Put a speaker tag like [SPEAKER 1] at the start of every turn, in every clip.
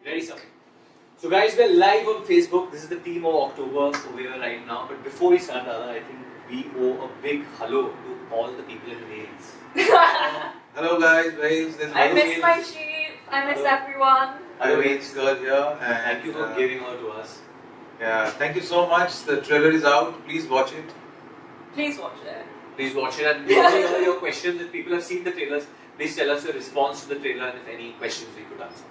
[SPEAKER 1] Ready, sir? So guys, we're live on Facebook. This is the theme of October over here right now. But before we start, Dada, I think we owe a big hello to all the people in Wales.
[SPEAKER 2] Hello guys, Wales.
[SPEAKER 3] I miss my sheep. I miss everyone.
[SPEAKER 2] Hello Wales girl here. And
[SPEAKER 1] thank you for giving her to us.
[SPEAKER 2] Yeah, thank you so much. The trailer is out. Please watch it.
[SPEAKER 3] Please watch it.
[SPEAKER 1] Please watch it and hear your questions. If people have seen the trailers, please tell us your response to the trailer and if any questions we could answer.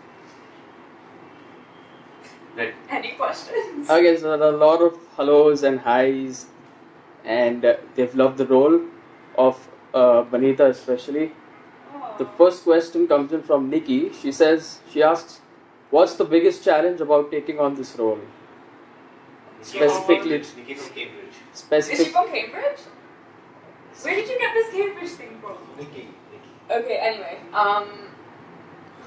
[SPEAKER 1] Right.
[SPEAKER 3] Any questions?
[SPEAKER 4] Okay, so there are a lot of hellos and highs, and they've loved the role of Banita especially.
[SPEAKER 3] Oh.
[SPEAKER 4] The first question comes in from Nikki. She asks, what's the biggest challenge about taking on this role? Specifically,
[SPEAKER 1] Nikki from Cambridge.
[SPEAKER 3] Is she from Cambridge? Where did you get this Cambridge thing from?
[SPEAKER 1] Nikki.
[SPEAKER 3] Okay, anyway,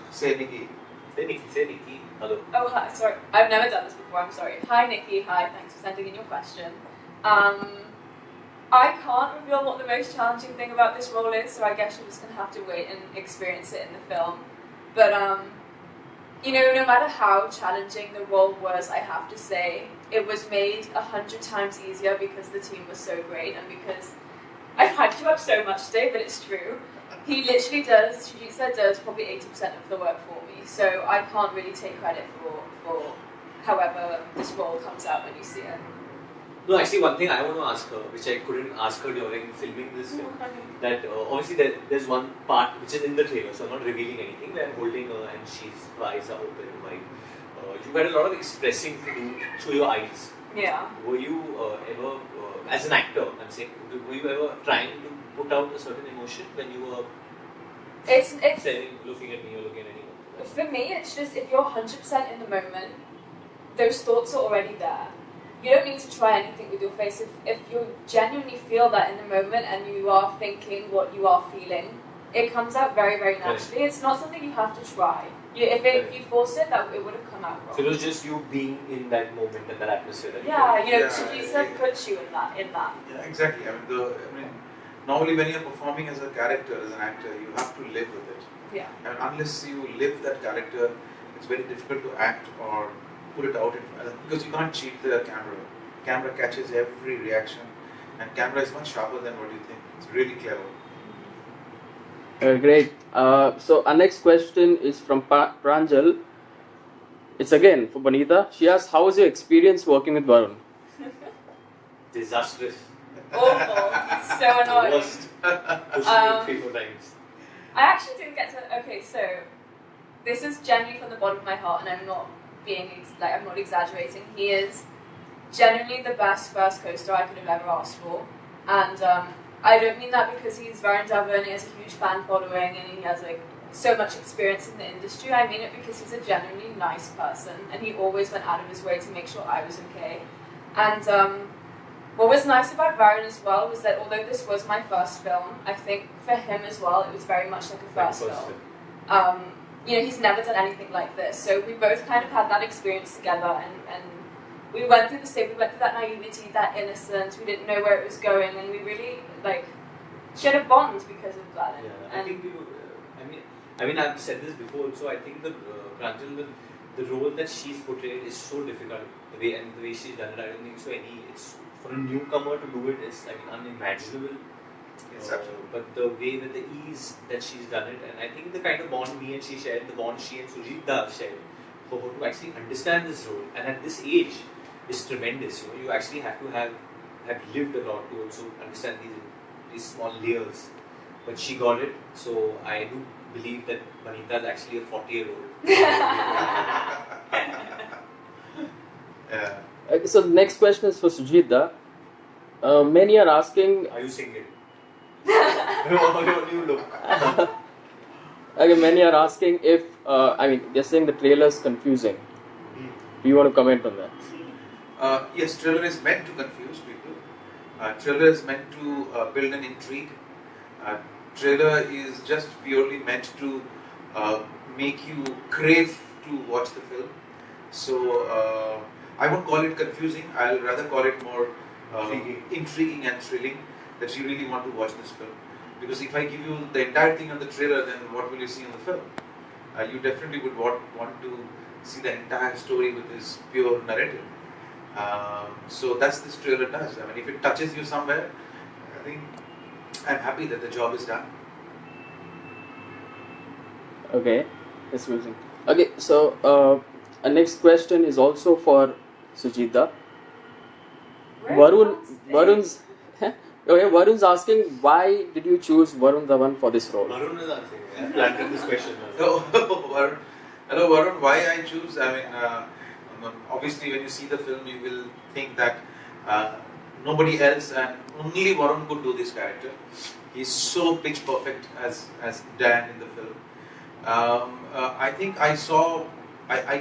[SPEAKER 2] Say Nikki.
[SPEAKER 1] Say Nikki. Hello.
[SPEAKER 3] Oh, hi, sorry. I've never done this before, I'm sorry. Hi, Nikki. Hi, thanks for sending in your question. I can't reveal what the most challenging thing about this role is, so I guess you're just going to have to wait and experience it in the film. But, you know, no matter how challenging the role was, I have to say, it was made 100 times easier because the team was so great and because I've hyped you up so much today, but it's true. He literally does, Shoojit Sircar does probably 80% of the work for me, so I can't really take credit for however this role comes out when you see it.
[SPEAKER 1] No, actually one thing I want to ask her, which I couldn't ask her during filming this film, that obviously there's one part which is in the trailer, so I'm not revealing anything, where I'm holding her and she's eyes are open and wide. You've had a lot of expressing to do through your eyes.
[SPEAKER 3] Yeah.
[SPEAKER 1] Were you ever, as an actor, I'm saying, were you ever trying to put out a certain emotion when you were looking at me or looking at anyone?
[SPEAKER 3] For me, it's just if you're 100% in the moment, those thoughts are already there. You don't need to try anything with your face. If you genuinely feel that in the moment and you are thinking what you are feeling, it comes out very, very naturally. It's not something you have to try. If you force it, it would have come out wrong.
[SPEAKER 1] So it was just you being in that moment and that atmosphere.
[SPEAKER 3] Yeah, you know, Shoojit puts you in that.
[SPEAKER 2] Yeah, exactly. I mean, normally when you're performing as a character, as an actor, you have to live with it.
[SPEAKER 3] Yeah.
[SPEAKER 2] And unless you live that character, it's very difficult to act or put it out because you can't cheat the camera. Camera catches every reaction, and camera is much sharper than what you think. It's really clever.
[SPEAKER 4] Great. So our next question is from Pranjal. It's again for Banita. She asks, how was your experience working with Varun?
[SPEAKER 1] Disastrous.
[SPEAKER 3] Awful. It's so annoying.
[SPEAKER 1] Worst. Pushing me 3-4 times.
[SPEAKER 3] I actually didn't get to. Okay, so this is genuinely from the bottom of my heart, and I'm not I'm not exaggerating. He is genuinely the best first co-star I could have ever asked for, and I don't mean that because he's Varun Dhawan and he has a huge fan following and he has so much experience in the industry. I mean it because he's a genuinely nice person, and he always went out of his way to make sure I was okay. And what was nice about Varun as well was that although this was my first film, I think for him as well it was very much like a first film. You know, he's never done anything like this, so we both kind of had that experience together, and we went through the same. We went through that naivety, that innocence. We didn't know where it was going, and we really shared a bond because of that.
[SPEAKER 1] Yeah, I think I mean, I've said this before. So I think the role that she's portrayed is so difficult. The way she's done it, I don't think so. It's for a newcomer to do it is unimaginable. But the way with the ease that she's done it, and I think the kind of bond me and she shared, the bond she and Shoojit shared, for her to actually understand this role, and at this age, is tremendous. You know, you actually have to have lived a lot to also understand these small layers. But she got it, so I do believe that Banita is actually a 40-year-old.
[SPEAKER 2] Yeah.
[SPEAKER 4] Okay, so the next question is for Shoojit. Many are asking.
[SPEAKER 1] Are you single? Your new look.
[SPEAKER 4] Okay, many are asking if they're saying the trailer is confusing. Do you want to comment on that?
[SPEAKER 2] Yes, trailer is meant to confuse people. Trailer is meant to build an intrigue. Trailer is just purely meant to make you crave to watch the film. So I won't call it confusing. I'll rather call it more intriguing and thrilling. That you really want to watch this film. Because if I give you the entire thing on the trailer, then what will you see in the film? You definitely would want to see the entire story with this pure narrative. So that's this trailer does. I mean, if it touches you somewhere, I think I'm happy that the job is done.
[SPEAKER 4] Okay, that's amazing. Okay, so our next question is also for Sujita. Varun's okay, Varun's asking, why did you choose Varun Dhawan for this role?
[SPEAKER 1] Varun is asking. I planted this question.
[SPEAKER 2] So, Varun, hello Varun, why I choose? I mean, obviously when you see the film, you will think that nobody else and only Varun could do this character. He's so pitch perfect as Dan in the film. I think I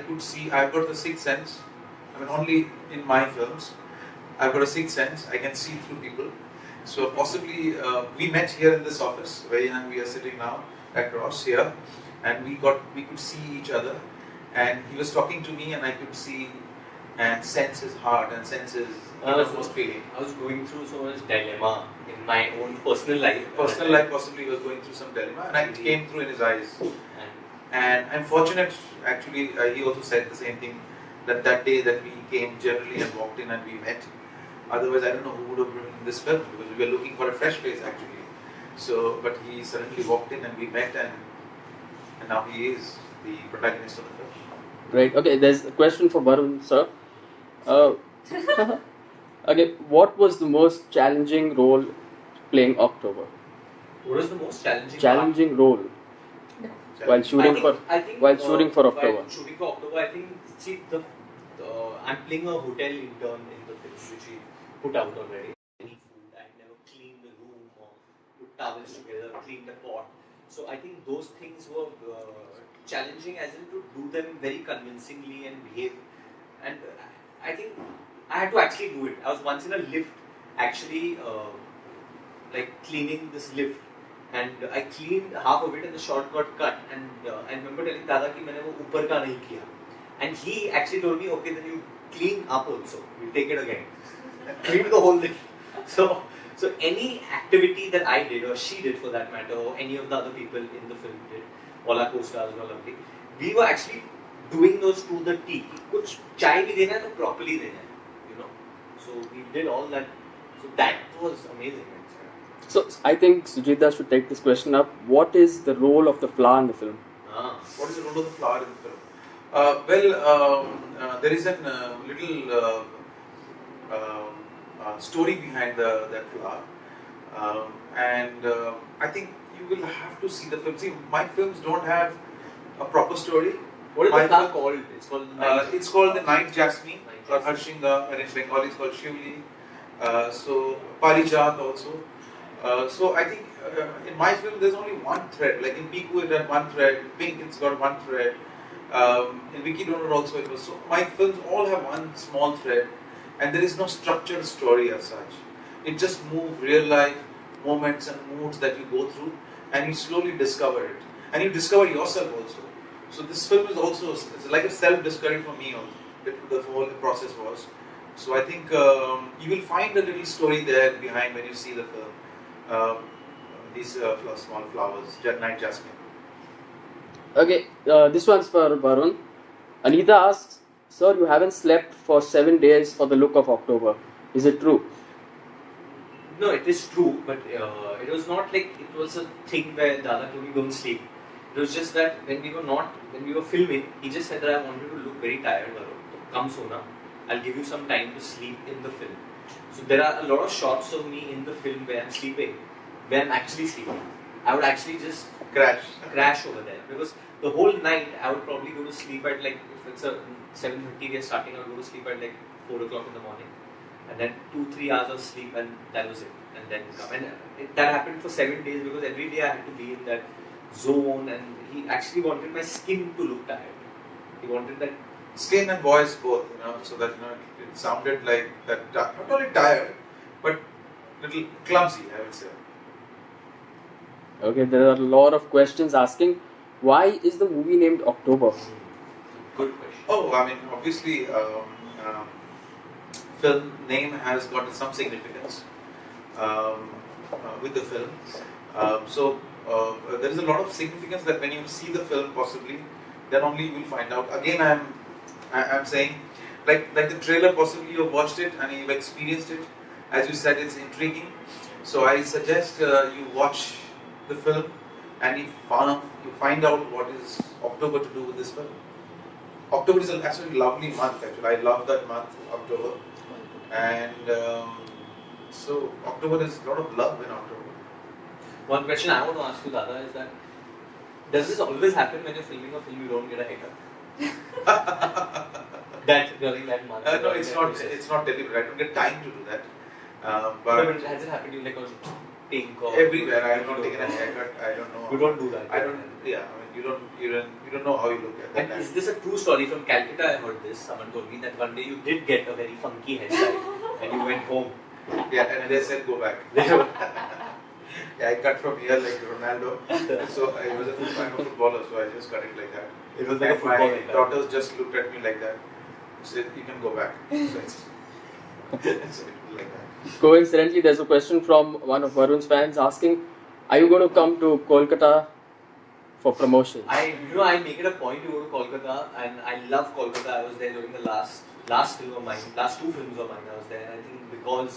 [SPEAKER 2] could see, I've got the sixth sense. I mean, only in my films, I've got a sixth sense. I can see through people. So possibly, we met here in this office, where we are sitting now across here, and we could see each other. And he was talking to me, and I could see and sense his heart and sense his innermost feeling.
[SPEAKER 1] I was going through so much dilemma in my own personal life.
[SPEAKER 2] Personal life, possibly, he was going through some dilemma, and it came through in his eyes. And I'm fortunate, actually, he also said the same thing, that day that we came generally and walked in and we met. Otherwise, I don't know who would have been in this film, because we were looking for a fresh face actually. So, but he suddenly walked in and we met, and now he is the protagonist of the film.
[SPEAKER 4] Great. Okay, there's a question for Varun, sir. Okay, what was the most challenging role playing October?
[SPEAKER 1] What was the most challenging
[SPEAKER 4] role while shooting for October?
[SPEAKER 1] While shooting for October, I think, see, I'm playing a hotel intern in the film, which we put out already. Any food, I never cleaned the room or put towels together, cleaned the pot. So I think those things were challenging, as in to do them very convincingly and behave. And I think I had to actually do it. I was once in a lift, actually, like cleaning this lift. And I cleaned half of it and the shot got cut. And I remember telling Dada ki maine wo upar ka nahi kiya. And he actually told me, okay, then you clean up also. You take it again. Clean the whole lift. So any activity that I did, or she did for that matter, or any of the other people in the film did, all our co-stars and all of it, we were actually doing those to the T. Kuch chai bhi dena hai to properly dena hai, you know. So we did all that. So that was amazing.
[SPEAKER 4] So I think Sujita should take this question up. What is the role of the flower in the film?
[SPEAKER 2] What is the role of the flower in the film? There is a little story behind that flower, and I think you will have to see the film. See, my films don't have a proper story.
[SPEAKER 1] What is the flower called?
[SPEAKER 2] It's called the Night Jasmine, or Harshinga, and in Bengali it's called Shivli. So Parijat also. So I think in my film there's only one thread. Like in Piku it had one thread, Pink it's got one thread. In Vicky Donor also it was. So my films all have one small thread, and there is no structured story as such. It just moves real life moments and moods that you go through, and you slowly discover it, and you discover yourself also. So this film is also, it's like a self-discovery for me. The whole process was. So I think you will find a little story there behind when you see the film. These small flowers, Night Jasmine.
[SPEAKER 4] Okay, this one's for Varun. Anita asks, sir, you haven't slept for 7 days for the look of October. Is it true?
[SPEAKER 1] No, it is true, but it was not like it was a thing where Dada told me don't sleep. It was just that when we were filming, he just said that I wanted to look very tired, Varun. Come Sona, I'll give you some time to sleep in the film. So there are a lot of shots of me in the film where I'm sleeping, where I'm actually sleeping. I would actually just crash over there, because the whole night I would probably go to sleep at, like, if it's a 7:30 we are starting, I would go to sleep at like 4 o'clock in the morning, and then 2-3 hours of sleep, and that was it. And then come, and that happened for 7 days, because every day I had to be in that zone, and he actually wanted my skin to look tired. He wanted that
[SPEAKER 2] skin and voice both, so that it sounded like that, not only tired, but little clumsy, I would say.
[SPEAKER 4] Okay, there are a lot of questions asking, why is the movie named October?
[SPEAKER 1] Good question.
[SPEAKER 2] Oh, I mean, obviously, film name has got some significance with the film. So there is a lot of significance that when you see the film, possibly Then only you will find out. Again, I'm saying, like the trailer, possibly you've watched it and you've experienced it. As you said, it's intriguing. So I suggest you watch the film and you find out what is October to do with this film. October is actually a lovely month. Actually, I love that month, October, and so October is a lot of love in October.
[SPEAKER 1] One question I want to ask you, Dada, is that does this always happen when you're filming a film you don't get a haircut? That during that month?
[SPEAKER 2] No, it's not. It's not deliberate. I don't get time to do that.
[SPEAKER 1] But has it happened to you like on pink or
[SPEAKER 2] everywhere? I have not taken a haircut. I don't know.
[SPEAKER 1] You don't do that.
[SPEAKER 2] I don't. Yeah, I mean, you don't know how you look at that.
[SPEAKER 1] And is this a true story from Calcutta? I heard this. Someone told me that one day you did get a very funky hairstyle and you went home.
[SPEAKER 2] Yeah, and they said go back. Yeah, I cut from here like Ronaldo. So I was a footballer, so I just cut it like that.
[SPEAKER 1] It was like a football.
[SPEAKER 2] My daughters just looked at me like that. Said, "You can go back." So it's like that.
[SPEAKER 4] Coincidentally, there's a question from one of Varun's fans asking, "Are you going to come to Kolkata for promotions?"
[SPEAKER 1] I make it a point to go to Kolkata, and I love Kolkata. I was there during the last film of mine, last two films of mine. I was there. I think because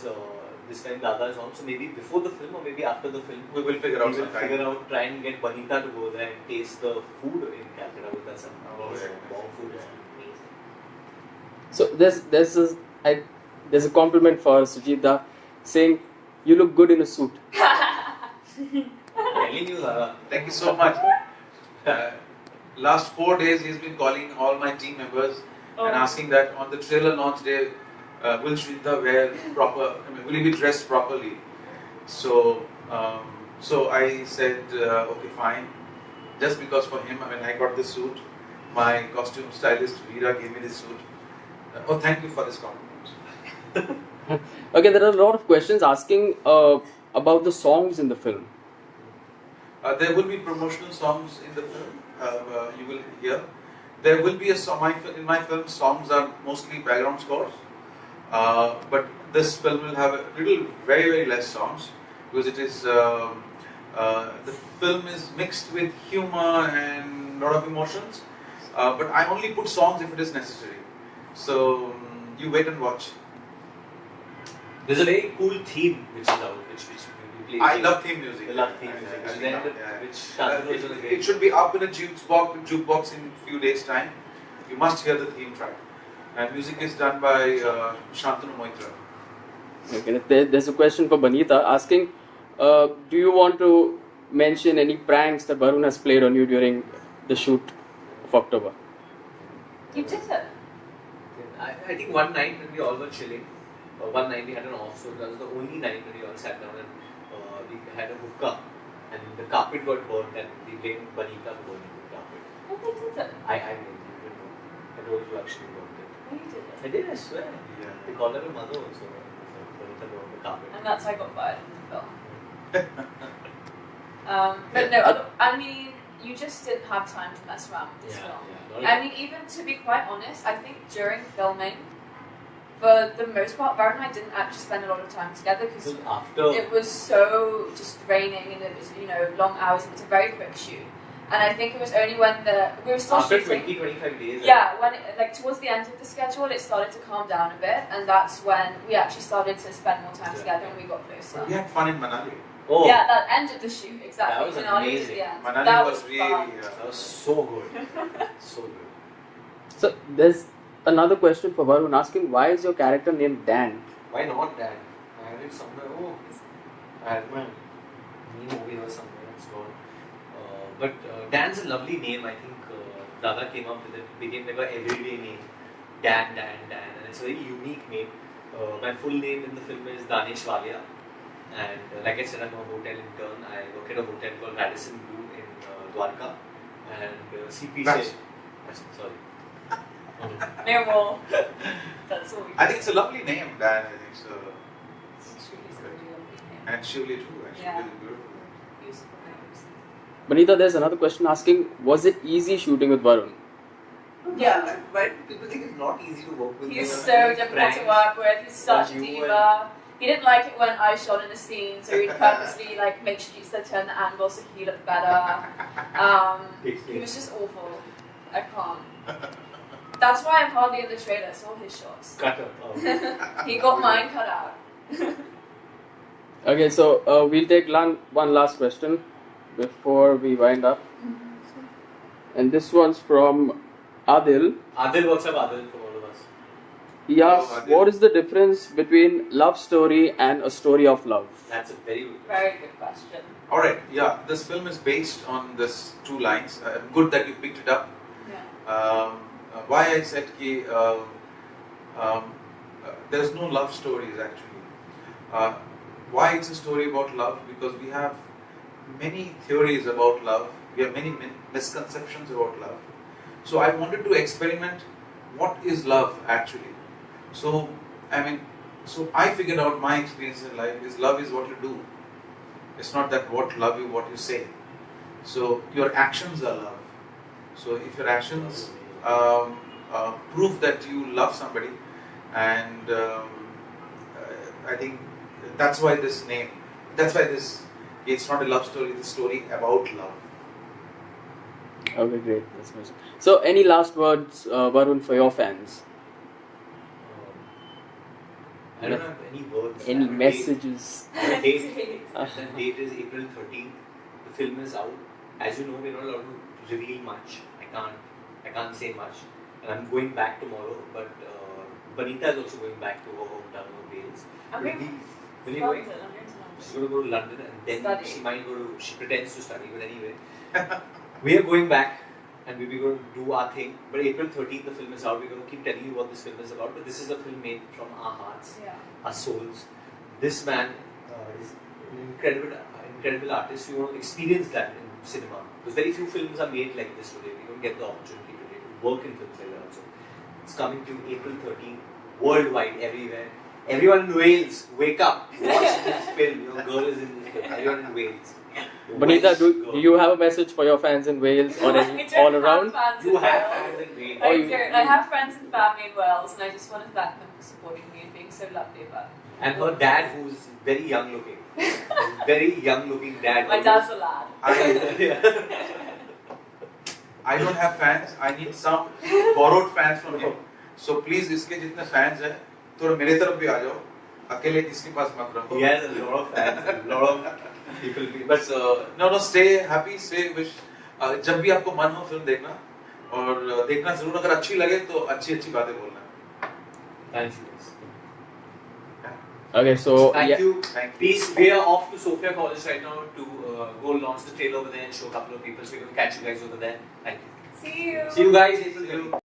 [SPEAKER 1] this time Dada is on, so maybe before the film or maybe after the film,
[SPEAKER 2] we will figure out
[SPEAKER 1] try and get Banita to go there and taste the food in Calcutta because that's amazing. Wow, food is amazing.
[SPEAKER 4] So there's a compliment for Shoojit Da saying you look good in a suit.
[SPEAKER 1] Telling you, Dada.
[SPEAKER 2] Thank you so much. Last 4 days he's been calling all my team members and asking that on the trailer launch day, will Shoojit wear proper? I mean, will he be dressed properly? So I said, okay, fine. Just because for him, I mean, I got this suit. My costume stylist Veera gave me this suit. Oh, thank you for this compliment.
[SPEAKER 4] Okay, there are a lot of questions asking about the songs in the film.
[SPEAKER 2] There will be promotional songs in the film. You will hear. There will be a song. In my film, songs are mostly background scores. But this film will have very, very less songs because it is the film is mixed with humor and a lot of emotions. But I only put songs if it is necessary. So you wait and watch.
[SPEAKER 1] There's a very cool theme which is out, which we play.
[SPEAKER 2] I love theme music.
[SPEAKER 1] I love theme music.
[SPEAKER 2] It should be up in a jukebox in a few days' time. You must hear the theme track. And music is done by Shantanu Moitra.
[SPEAKER 4] Okay, there's a question for Banita asking, do you want to mention any pranks that Varun has played on you during the shoot of October?
[SPEAKER 3] You did it.
[SPEAKER 1] I think one night when we all were chilling, one night we had an off, so that was the only night when we all sat down and we had a hookah and the carpet got burnt and we blamed Banita for burning the carpet.
[SPEAKER 3] Oh, they did it.
[SPEAKER 1] I blamed you, didn't know. I told you actually burnt it.
[SPEAKER 3] Oh, you did it.
[SPEAKER 1] I did, I swear.
[SPEAKER 2] Yeah.
[SPEAKER 1] They called her a mother also. Banita burned the carpet.
[SPEAKER 3] And that's how I got fired from the film. But no, I mean, you just didn't have time to mess around with this film.
[SPEAKER 1] Yeah,
[SPEAKER 3] I mean, even to be quite honest, I think during filming, for the most part, Varun and I didn't actually spend a lot of time together because it was so just draining and it was, long hours and it's a very quick shoot. And I think it was only when we were still
[SPEAKER 1] after
[SPEAKER 3] shooting.
[SPEAKER 1] 20-25 days.
[SPEAKER 3] Yeah, when towards the end of the schedule, it started to calm down a bit, and that's when we actually started to spend more time together and we got closer.
[SPEAKER 2] We had fun in Manali.
[SPEAKER 1] Oh.
[SPEAKER 3] Yeah, that ended the shoot, exactly.
[SPEAKER 1] That was
[SPEAKER 3] Manali
[SPEAKER 1] amazing.
[SPEAKER 3] the end.
[SPEAKER 2] Manali
[SPEAKER 3] that
[SPEAKER 2] was really
[SPEAKER 3] fun.
[SPEAKER 1] That was so good. So good.
[SPEAKER 4] So there's another question for Varun asking, why is your character named Dan?
[SPEAKER 1] Why not Dan? I had it somewhere. Oh, I had my movie or somewhere. It's gone. But Dan's a lovely name. I think Dada came up with it. It became like an everyday name. Dan. And it's a very unique name. My full name in the film is Danesh Walia. And like I said, I'm a hotel intern. I work at a hotel called Radisson Blue in Dwarka. And CP said, sorry.
[SPEAKER 3] No more. That's all we
[SPEAKER 2] I think it's a lovely name, Dan. I think so.
[SPEAKER 3] It's really lovely name.
[SPEAKER 2] And Shivli too. Actually,
[SPEAKER 3] Yeah.
[SPEAKER 2] really beautiful.
[SPEAKER 3] Beautiful names.
[SPEAKER 4] Banita, there's another question asking, was it easy shooting with Varun?
[SPEAKER 3] Yeah.
[SPEAKER 1] But people think it's not easy to work with.
[SPEAKER 3] He's so difficult to work with. He's such a diva. He didn't like it when I shot in a scene, so he'd purposely make sure to turn the angle so he looked better. He was just awful. I can't. That's why I'm hardly in the trailer. It's all his shots.
[SPEAKER 1] Cut up. Oh.
[SPEAKER 3] He got mine cut out.
[SPEAKER 4] Okay, so we'll take one last question before we wind up. And this one's from Adil.
[SPEAKER 1] Adil, what's up, Adil, for all of us?
[SPEAKER 4] He asks,
[SPEAKER 2] Adil.
[SPEAKER 4] what is the difference between love story and a story of love?
[SPEAKER 1] That's a very good question.
[SPEAKER 3] Very good question.
[SPEAKER 2] Alright, yeah, this film is based on this two lines. Good that you picked it up.
[SPEAKER 3] Yeah.
[SPEAKER 2] Why I said ki, there's no love stories actually. Why it's a story about love? Because we have many theories about love. We have many misconceptions about love. So I wanted to experiment what is love actually. So I figured out my experience in life is love is what you do. It's not that what you say. So your actions are love. So if your actions prove that you love somebody, and I think that's why this name. That's why it's not a love story. It's a story about love.
[SPEAKER 4] Okay, great. That's amazing. So, any last words, Varun, for your fans?
[SPEAKER 1] I don't have any words.
[SPEAKER 4] Any
[SPEAKER 1] I have a
[SPEAKER 4] messages?
[SPEAKER 1] date. I have a date. The date is April 13th. The film is out. As you know, we're not allowed to reveal much. I can't say much. And I'm going back tomorrow, but Banita is also going back to her hometown of Wales.
[SPEAKER 3] I'm
[SPEAKER 1] Will
[SPEAKER 3] going
[SPEAKER 1] you
[SPEAKER 3] to
[SPEAKER 1] going?
[SPEAKER 3] London. I'm going to London.
[SPEAKER 1] She's going to go to London and then
[SPEAKER 3] Study.
[SPEAKER 1] she might go to, she pretends to study, but anyway. We are going back and we're going to do our thing. But April 13th, the film is out. We're going to keep telling you what this film is about. But this is a film made from our hearts,
[SPEAKER 3] Yeah.
[SPEAKER 1] our souls. This man is an incredible artist. We want to experience that in cinema. Because very few films are made like this today. We don't get the opportunity today to work in films like that also. It's coming to April 13th, worldwide, everywhere. Everyone in Wales, wake up, watch this film. Your girl is in this film. Everyone in Wales. Your
[SPEAKER 4] Banita,
[SPEAKER 1] Welsh
[SPEAKER 4] do
[SPEAKER 1] girl.
[SPEAKER 4] you have a message for your fans in Wales or
[SPEAKER 3] I
[SPEAKER 4] any,
[SPEAKER 3] don't
[SPEAKER 4] all
[SPEAKER 3] have
[SPEAKER 4] around?
[SPEAKER 3] fans
[SPEAKER 1] You
[SPEAKER 3] in
[SPEAKER 1] have
[SPEAKER 3] Wales.
[SPEAKER 1] fans in Wales.
[SPEAKER 3] I
[SPEAKER 4] Oh, you-
[SPEAKER 3] don't. I have friends and family in Wales, and I just want to thank them for supporting me and being so lovely about it.
[SPEAKER 1] And her dad, who's very young looking. Very young looking dad.
[SPEAKER 3] My dad's a lad.
[SPEAKER 2] I don't have fans. I need some borrowed fans from you. So please, इसके जितने fans हैं, थोड़ा मेरे तरफ भी आ जाओ. अकेले किसके पास मत रहो.
[SPEAKER 1] He has a lot of fans, a lot of people.
[SPEAKER 2] But no, stay happy, stay wish. जब भी आपको मन हो फिल्म देखना और देखना जरूर. अगर अच्छी लगे तो अच्छी बातें बोलना.
[SPEAKER 1] Thank you.
[SPEAKER 4] Okay, so
[SPEAKER 1] Thank
[SPEAKER 4] yeah.
[SPEAKER 1] you. Peace. We are off to Sophia College right now to go launch the trailer over there and show a couple of people. So we're going to catch you guys over there. Thank you.
[SPEAKER 3] See you.
[SPEAKER 1] See you guys.